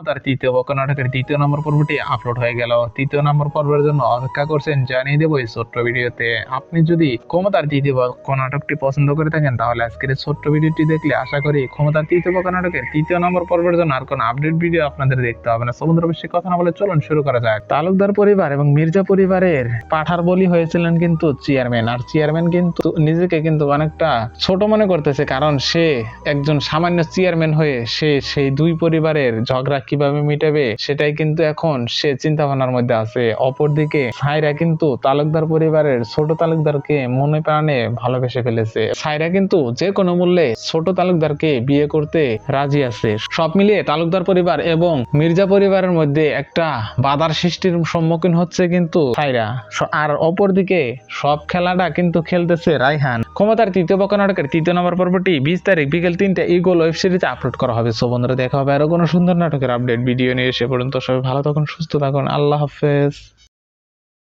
ক্ষমতার তৃতীয় পক্ষ নাটকের 3য় নম্বর পর্বটি আপলোড হয়ে গেল। 3য় নম্বর পর্বের জন্য অপেক্ষা করছেন জানিয়ে দেবো এই ছোট্ট ভিডিওতে। আপনি যদি ক্ষমতার তৃতীয় পক্ষ নাটকটি পছন্দ করে থাকেন তাহলে আজকের এই ছোট্ট ভিডিওটি দেখলে আশা করি ক্ষমতার তৃতীয় পক্ষ নাটকের 3য় নম্বর পর্বের জন্য আর কোনো আপডেট ভিডিও আপনাদের দেখতে হবে না। সমুদ্র বেশি কথা না বলে চলুন শুরু করা যাক। তালুকদার পরিবার এবং মির্জা পরিবারের পাঠার বলি হয়েছিলেন কিন্তু চেয়ারম্যান, আর চেয়ারম্যান কিন্তু নিজেকে কিন্তু অনেকটা ছোট মনে করতেছে, কারণ সে একজন সামান্য চেয়ারম্যান হয়ে সে সেই দুই পরিবারের ঝগড়া কিভাবে মিটাবে সেটাই কিন্তু এখন সে চিন্তা ভাবনার মধ্যে আছে। অপরদিকে সাইরা কিন্তু তালুকদার পরিবারের ছোট তালুকদারকে মনে প্রাণে ভালোবেসে ফেলেছে। সাইরা কিন্তু যে কোনো মূল্যে ছোট তালুকদারকে বিয়ে করতে রাজি আছে। সব মিলিয়ে তালুকদার পরিবার এবং মির্জা পরিবারের মধ্যে একটা বাধার সৃষ্টির সম্মুখীন হচ্ছে কিন্তু সাইরা। আর অপরদিকে সব খেলাটা কিন্তু খেলতেছে রায়হান। ক্ষমতার তৃতীয় পক্ষ নাটকের 3য় নম্বর পর্বটি 20 তারিখ বিকেল 3টায় ইগল ওয়েব সিরিজে আপলোড করা হবে। সো বন্ধুরা দেখা হবে আরো কোনো সুন্দর নাটকের আপডেট ভিডিও নিয়ে। সে পর্যন্ত সবাই ভালো থাকুন, সুস্থ থাকুন, আল্লাহ হাফেজ।